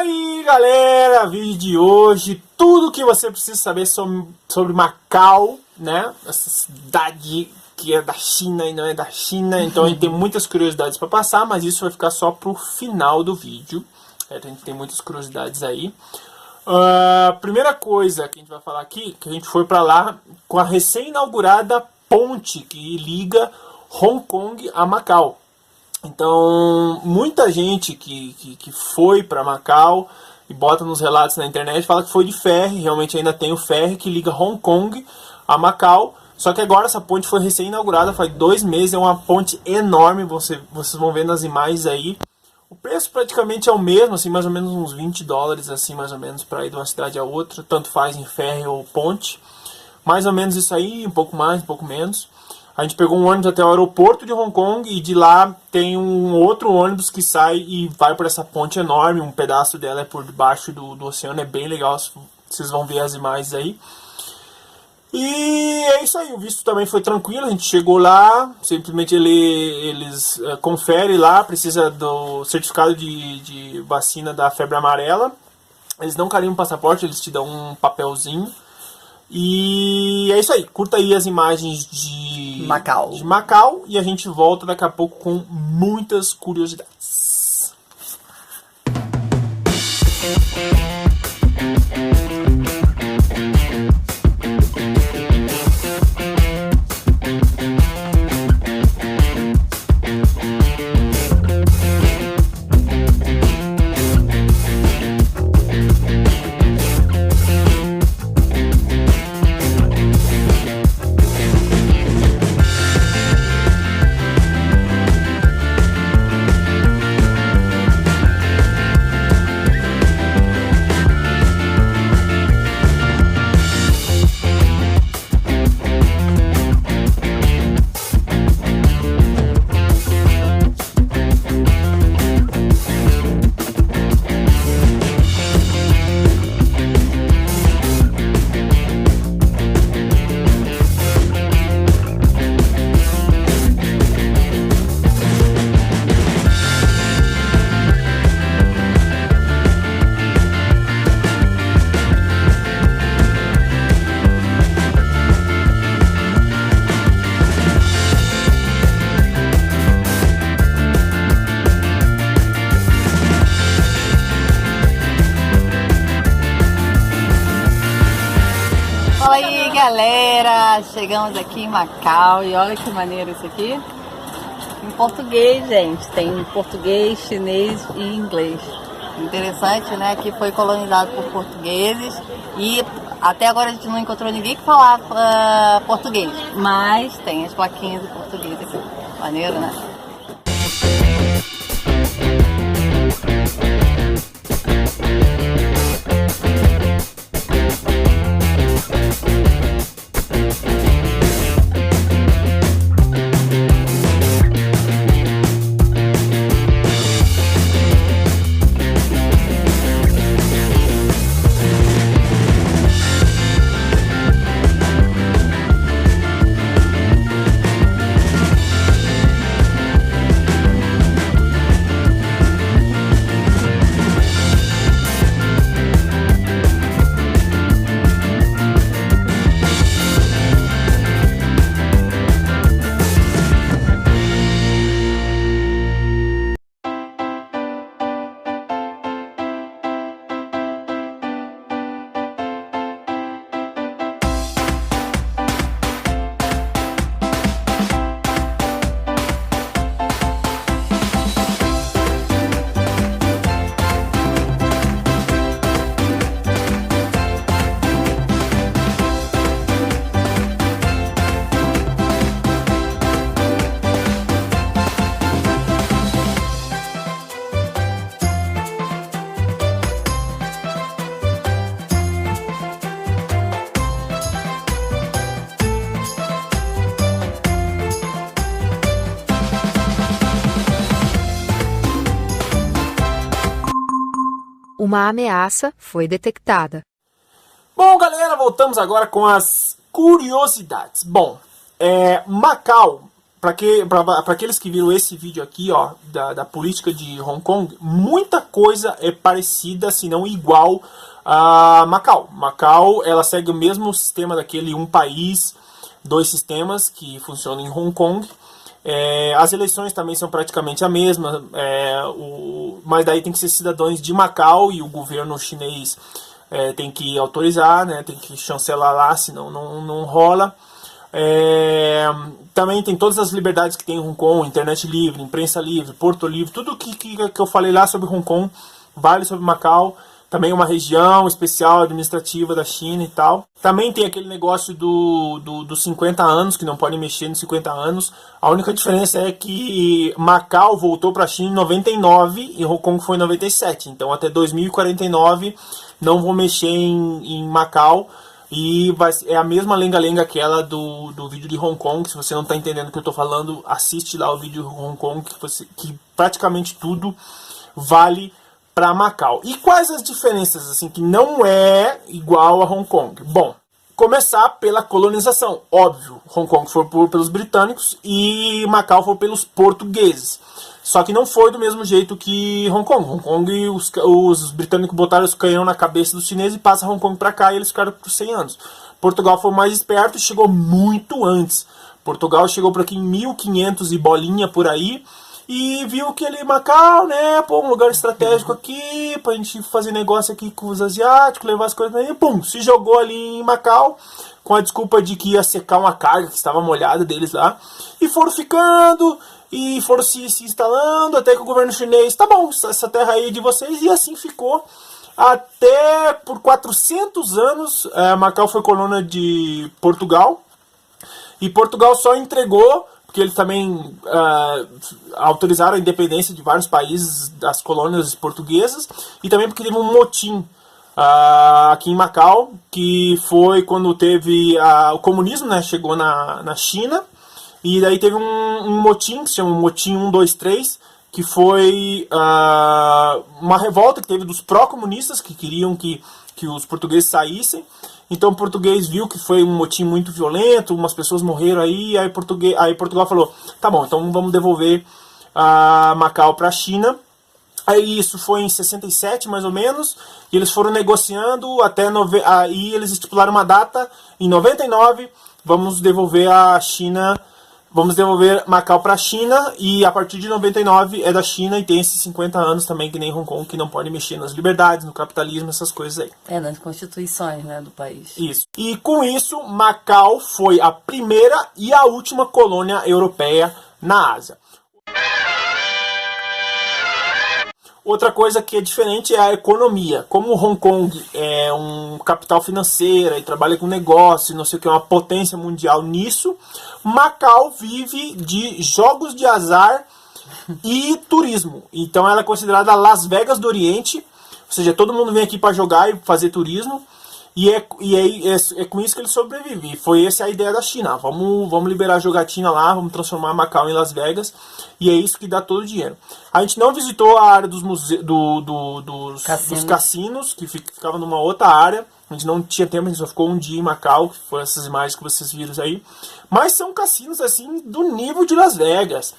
aí, galera, vídeo de hoje, tudo que você precisa saber sobre Macau, né? Essa cidade que é da China e não é da China, então a gente tem muitas curiosidades para passar, mas isso vai ficar só pro final do vídeo. A gente tem muitas curiosidades aí. Primeira coisa que a gente vai falar aqui, que a gente foi para lá com a recém-inaugurada ponte que liga Hong Kong a Macau. Então, muita gente que foi para Macau e bota nos relatos na internet fala que foi de ferry. Realmente ainda tem o ferry que liga Hong Kong a Macau. Só que agora essa ponte foi recém-inaugurada, faz 2 meses, é uma ponte enorme, vocês vão ver nas imagens aí. O preço praticamente é o mesmo, assim, mais ou menos uns $20, assim, mais ou menos, para ir de uma cidade a outra, tanto faz em ferry ou ponte. Mais ou menos isso aí, um pouco mais, um pouco menos. A gente pegou um ônibus até o aeroporto de Hong Kong e de lá tem um outro ônibus que sai e vai por essa ponte enorme. Um pedaço dela é por debaixo do oceano, é bem legal, vocês vão ver as imagens aí. E é isso aí, o visto também foi tranquilo, a gente chegou lá, simplesmente eles conferem lá, precisa do certificado de vacina da febre amarela. Eles não carimbam o passaporte, eles te dão um papelzinho. E é isso aí, curta aí as imagens de Macau e a gente volta daqui a pouco com muitas curiosidades. Fala aí, galera, chegamos aqui em Macau e olha que maneiro isso aqui. Em português, gente, tem português, chinês e inglês. Interessante, né, que foi colonizado por portugueses e até agora a gente não encontrou ninguém que falava português, mas tem as plaquinhas de português aqui. Maneiro, né? Uma ameaça foi detectada. Bom, galera, voltamos agora com as curiosidades. Bom, Macau para aqueles que viram esse vídeo aqui, ó, da política de Hong Kong, muita coisa é parecida, se não igual a Macau. Macau, ela segue o mesmo sistema daquele um país, dois sistemas que funciona em Hong Kong. As eleições também são praticamente a mesma, mas daí tem que ser cidadãos de Macau e o governo chinês tem que autorizar, né, tem que chancelar lá, senão não rola. Também tem todas as liberdades que tem em Hong Kong, internet livre, imprensa livre, porto livre, tudo que eu falei lá sobre Hong Kong vale sobre Macau. Também uma região especial administrativa da China e tal. Também tem aquele negócio dos 50 anos, que não pode mexer nos 50 anos. A única diferença é que Macau voltou para a China em 99 e Hong Kong foi em 97. Então até 2049 não vou mexer em Macau. E é a mesma lenga-lenga aquela do vídeo de Hong Kong. Se você não está entendendo o que eu estou falando, assiste lá o vídeo de Hong Kong, que praticamente tudo vale para Macau. E quais as diferenças, assim, que não é igual a Hong Kong? Bom, começar pela colonização. Óbvio, Hong Kong foi pelos britânicos e Macau foi pelos portugueses. Só que não foi do mesmo jeito que Hong Kong. Hong Kong, os britânicos botaram os canhão na cabeça dos chineses e passa Hong Kong para cá e eles ficaram por 100 anos. Portugal foi mais esperto e chegou muito antes. Portugal chegou por aqui em 1500 e bolinha por aí. E viu que ele, Macau, né, pô, um lugar estratégico aqui, pra gente fazer negócio aqui com os asiáticos, levar as coisas aí, pum, se jogou ali em Macau, com a desculpa de que ia secar uma carga que estava molhada deles lá, e foram ficando, e foram se instalando, até que o governo chinês, tá bom, essa terra aí é de vocês, e assim ficou, até por 400 anos, Macau foi colônia de Portugal, e Portugal só entregou, porque eles também autorizaram a independência de vários países das colônias portuguesas, e também porque teve um motim aqui em Macau, que foi quando teve o comunismo, né, chegou na China, e daí teve um motim, que se chama Motim 123, que foi uma revolta que teve dos pró-comunistas, que queriam que os portugueses saíssem. Então o português viu que foi um motim muito violento, umas pessoas morreram aí Portugal falou, tá bom, então vamos devolver Macau para a China. Aí isso foi em 67 mais ou menos, e eles foram negociando até aí eles estipularam uma data, em 99 vamos devolver Macau para a China, e a partir de 99 é da China, e tem esses 50 anos também, que nem Hong Kong, que não pode mexer nas liberdades, no capitalismo, essas coisas aí. Nas constituições, né, do país. Isso. E com isso, Macau foi a primeira e a última colônia europeia na Ásia. Outra coisa que é diferente é a economia. Como Hong Kong é um capital financeiro e trabalha com negócio, não sei o que, é uma potência mundial nisso, Macau vive de jogos de azar e turismo. Então ela é considerada a Las Vegas do Oriente, ou seja, todo mundo vem aqui para jogar e fazer turismo, e é com isso que ele sobrevive. E foi essa a ideia da China. Vamos liberar a jogatina lá, vamos transformar Macau em Las Vegas, e é isso que dá todo o dinheiro. A gente não visitou a área dos cassinos, que ficava numa outra área. A gente não tinha tempo, a gente só ficou um dia em Macau, que foram essas imagens que vocês viram aí. Mas são cassinos assim do nível de Las Vegas.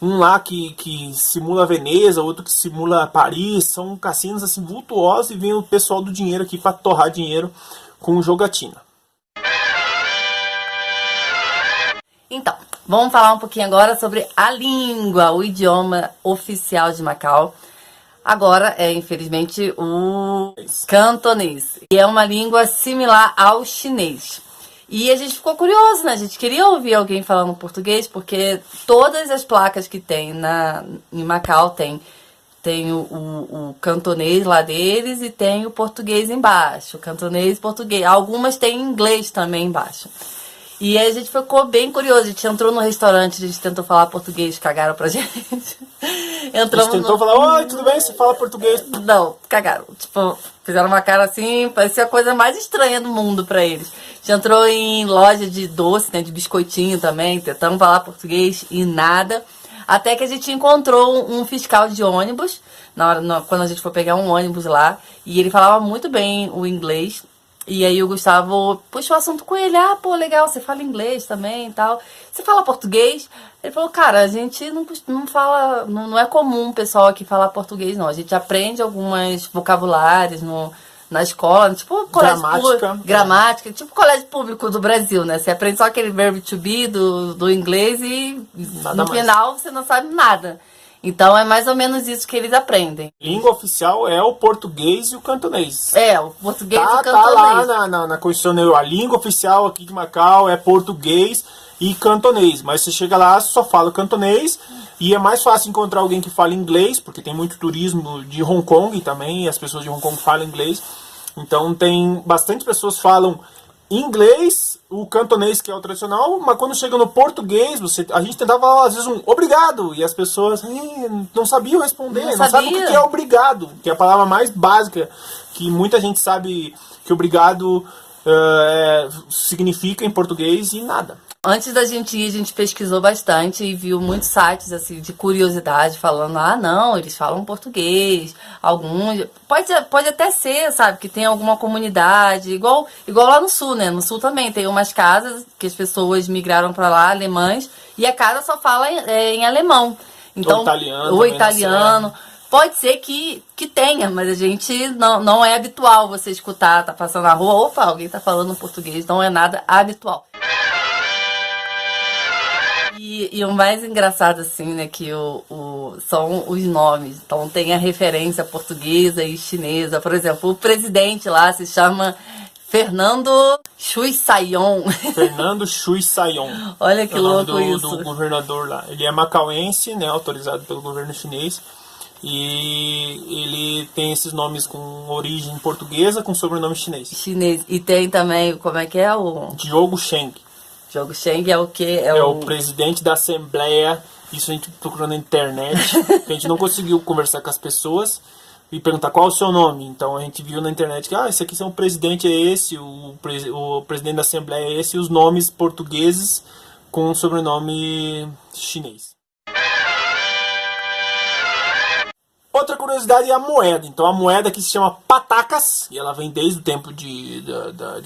Um lá que simula Veneza, outro que simula Paris. São cassinos assim vultuosos, e vem o pessoal do dinheiro aqui para torrar dinheiro com jogatina. Então, vamos falar um pouquinho agora sobre a língua, o idioma oficial de Macau. Agora é, infelizmente, o cantonês, que é uma língua similar ao chinês. E a gente ficou curioso, né? A gente queria ouvir alguém falando português, porque todas as placas que tem em Macau tem o cantonês lá deles e tem o português embaixo. Cantonês e português. Algumas tem inglês também embaixo. E aí a gente ficou bem curioso. A gente entrou no restaurante, a gente tentou falar português, cagaram pra gente. Entramos a gente tentou falar, oi, tudo bem? Você fala português? Não, cagaram. Tipo, fizeram uma cara assim, parecia a coisa mais estranha do mundo pra eles. A gente entrou em loja de doce, né, de biscoitinho também, tentamos falar português e nada. Até que a gente encontrou um fiscal de ônibus, quando a gente foi pegar um ônibus lá, e ele falava muito bem o inglês. E aí o Gustavo puxou o assunto com ele. Ah, pô, legal, você fala inglês também e tal. Você fala português? Ele falou, cara, a gente não fala... Não é comum o pessoal aqui falar português, não. A gente aprende algumas vocabulários na escola, tipo gramática, tipo colégio público do Brasil, né? Você aprende só aquele verbo to be do inglês e no final você não sabe nada. Então é mais ou menos isso que eles aprendem. Língua oficial é o português e o cantonês. É, o português e o cantonês. Tá lá na Constituição, a língua oficial aqui de Macau é português e cantonês. Mas você chega lá, só fala cantonês. E é mais fácil encontrar alguém que fala inglês, porque tem muito turismo de Hong Kong também, e as pessoas de Hong Kong falam inglês. Então tem bastante pessoas que falam inglês, o cantonês que é o tradicional, mas quando chega no português, a gente tentava às vezes um obrigado, e as pessoas não sabiam responder, não sabem o que é obrigado, que é a palavra mais básica, que muita gente sabe que obrigado significa em português e nada. Antes da gente ir, a gente pesquisou bastante e viu muitos sites assim de curiosidade falando, ah, não, eles falam português, alguns, pode até ser, sabe, que tem alguma comunidade, igual lá no sul, né? No sul também tem umas casas que as pessoas migraram para lá, alemães, e a casa só fala em alemão. Então, ou italiano. Pode ser que tenha, mas a gente não é habitual você escutar, tá passando na rua, opa, alguém tá falando português, não é nada habitual. E o mais engraçado, assim, né, que são os nomes. Então tem a referência portuguesa e chinesa. Por exemplo, o presidente lá se chama Fernando Chui Saion. Fernando Chui Saion. Olha que louco isso. Do governador lá. Ele é macauense, né, autorizado pelo governo chinês. E ele tem esses nomes com origem portuguesa, com sobrenome chinês. Chinês. E tem também, como é que é o... Diogo Sheng. Diogo Sheng é o quê? É o presidente da Assembleia. Isso a gente procurou na internet. A gente não conseguiu conversar com as pessoas e perguntar qual é o seu nome. Então a gente viu na internet que esse aqui são o presidente é esse, o presidente da Assembleia é esse, e os nomes portugueses com sobrenome chinês. Outra curiosidade é a moeda. Então a moeda aqui se chama patacas, e ela vem desde o tempo de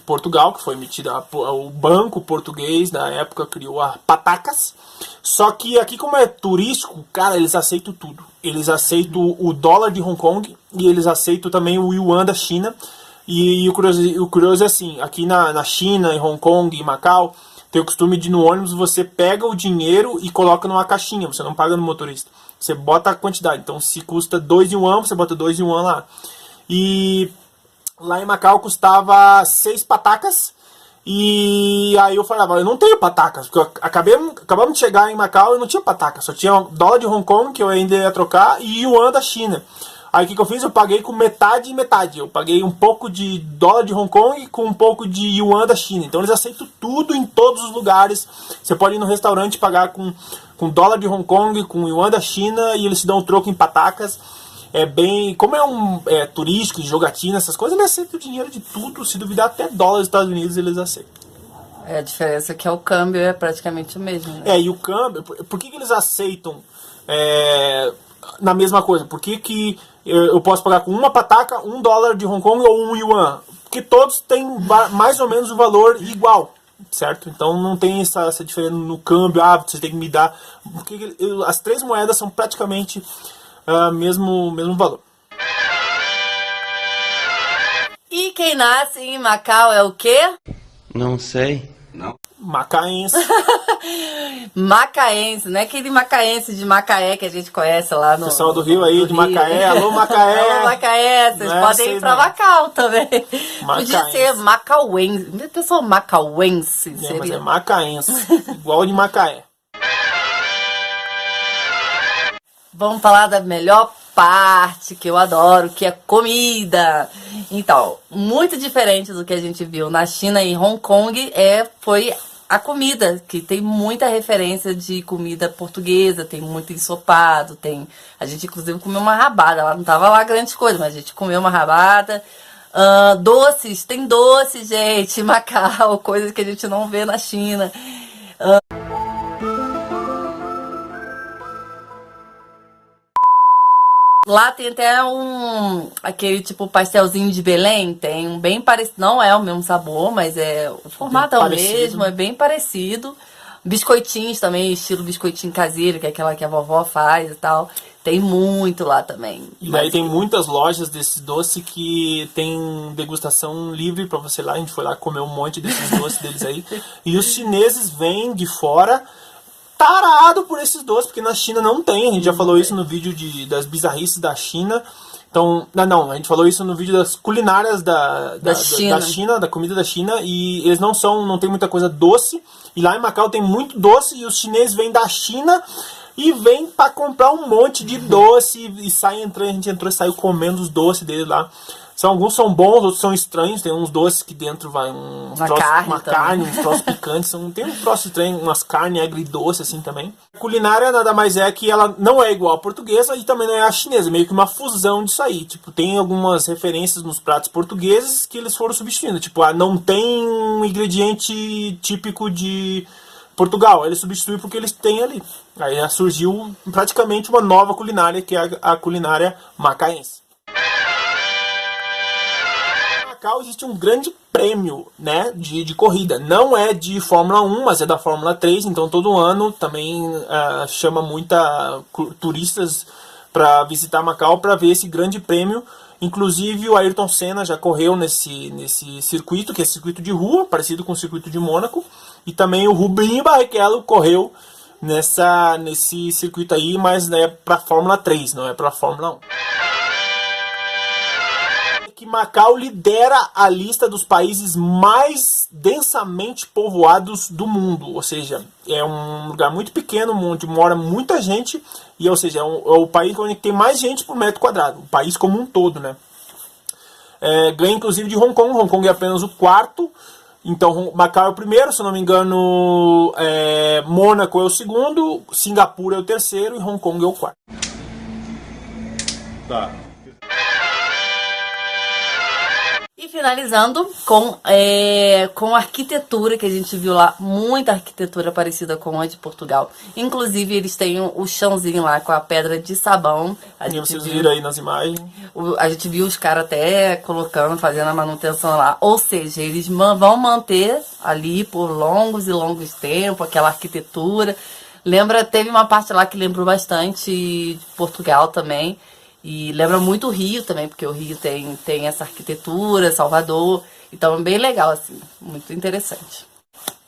Portugal, que foi emitida, o banco português na época criou a patacas. Só que aqui, como é turístico, cara, eles aceitam tudo. Eles aceitam o dólar de Hong Kong e eles aceitam também o yuan da China. E o curioso é assim, aqui na China, em Hong Kong e Macau, tem o costume de no ônibus você pega o dinheiro e coloca numa caixinha, você não paga no motorista. Você bota a quantidade. Então, se custa 2 yuan, você bota 2 yuan lá. E lá em Macau custava 6 patacas. E aí eu falava, eu não tenho patacas. Porque acabamos de chegar em Macau e não tinha patacas. Só tinha dólar de Hong Kong, que eu ainda ia trocar, e yuan da China. Aí o que eu fiz? Eu paguei com metade e metade. Eu paguei um pouco de dólar de Hong Kong com um pouco de yuan da China. Então eles aceitam tudo em todos os lugares. Você pode ir no restaurante e pagar com dólar de Hong Kong, com yuan da China, e eles te dão um troco em patacas. É bem... Como é turístico, jogatina, essas coisas, eles aceitam o dinheiro de tudo. Se duvidar, até dólar dos Estados Unidos eles aceitam. A diferença é que o câmbio é praticamente o mesmo, né? E o câmbio... Por que eles aceitam na mesma coisa? Por que eu posso pagar com uma pataca, $1 de Hong Kong ou 1 yuan? Porque todos têm mais ou menos o valor igual, certo? Então não tem essa diferença no câmbio, você tem que me dar... Porque as três moedas são praticamente mesmo valor. E quem nasce em Macau é o quê? Não sei. Macaense. Macaense, não é aquele macaense de Macaé que a gente conhece lá no... Pessoal do Rio aí, de Macaé. Alô, Macaé. Alô, Macaé. Vocês podem ir pra Macau também. Macaense. Podia ser macauense. Pessoal macauense. Seria... Mas é macaense. Igual de Macaé. Vamos falar da melhor parte que eu adoro, que é comida. Então, muito diferente do que a gente viu na China e Hong Kong foi a comida, que tem muita referência de comida portuguesa, tem muito ensopado, a gente inclusive comeu uma rabada, lá não tava lá grandes coisas, mas a gente comeu uma rabada. Doces, tem doces, gente, Macau, coisas que a gente não vê na China. Lá tem até aquele tipo pastelzinho de Belém, tem um bem parecido, não é o mesmo sabor, mas o formato é o mesmo, é bem parecido. Biscoitinhos também, estilo biscoitinho caseiro, que é aquela que a vovó faz e tal. Tem muito lá também. E daí tem muitas lojas desses doces que tem degustação livre pra você ir lá. A gente foi lá comer um monte desses doces deles aí. E os chineses vêm de fora tarado por esses doces, porque na China não tem. A gente já falou isso no vídeo das bizarrices da China. Então, não, a gente falou isso no vídeo das culinárias da China, da comida da China, e eles não tem muita coisa doce. E lá em Macau tem muito doce e os chineses vêm da China e vêm pra comprar um monte de doce e saem entrando. A gente entrou e saiu comendo os doces deles lá. Alguns são bons, outros são estranhos. Tem uns doces que dentro vai uma carne, uns troços picantes. Tem uns troços estranhos, umas carnes agridoces assim também. A culinária nada mais é que ela não é igual à portuguesa e também não é a chinesa. Meio que uma fusão disso aí. Tipo, tem algumas referências nos pratos portugueses que eles foram substituindo. Tipo, não tem um ingrediente típico de Portugal. Eles substituem porque eles têm ali. Aí surgiu praticamente uma nova culinária, que é a culinária macaense. Macau existe um grande prêmio, né, de corrida. Não é de Fórmula 1, mas é da Fórmula 3, então todo ano também chama muita turistas para visitar Macau para ver esse grande prêmio. Inclusive o Ayrton Senna já correu nesse circuito, que é circuito de rua, parecido com o circuito de Mônaco. E também o Rubinho Barrichello correu nesse circuito aí, mas é para Fórmula 3, não é para Fórmula 1. Que Macau lidera a lista dos países mais densamente povoados do mundo, ou seja, é um lugar muito pequeno, onde mora muita gente, e ou seja, é o país onde tem mais gente por metro quadrado, o país como um todo, né? Ganha inclusive de Hong Kong. Hong Kong é apenas o quarto, então Macau é o primeiro, se eu não me engano, Mônaco é o segundo, Singapura é o terceiro e Hong Kong é o quarto. Tá. E finalizando com a arquitetura que a gente viu lá, muita arquitetura parecida com a de Portugal. Inclusive eles têm o chãozinho lá com a pedra de sabão. Vocês viram aí nas imagens. A gente viu os caras até colocando, fazendo a manutenção lá. Ou seja, eles vão manter ali por longos e longos tempos aquela arquitetura. Teve uma parte lá que lembrou bastante de Portugal também. E lembra muito o Rio também, porque o Rio tem essa arquitetura, Salvador. Então é bem legal, assim, muito interessante.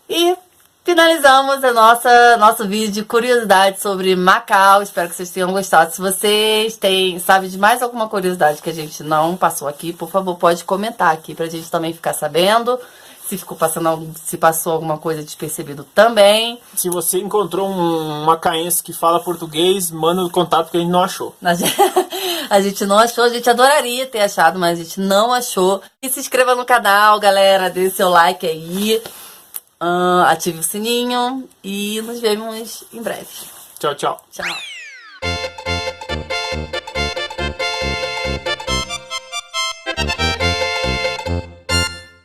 E finalizamos nosso vídeo de curiosidade sobre Macau. Espero que vocês tenham gostado. Se vocês sabem de mais alguma curiosidade que a gente não passou aqui, por favor, pode comentar aqui pra gente também ficar sabendo. Se passou alguma coisa despercebido também. Se você encontrou um macaense que fala português, manda o contato que a gente não achou. A gente não achou, a gente adoraria ter achado, mas a gente não achou. E se inscreva no canal, galera, dê seu like aí, ative o sininho e nos vemos em breve. Tchau, tchau. Tchau.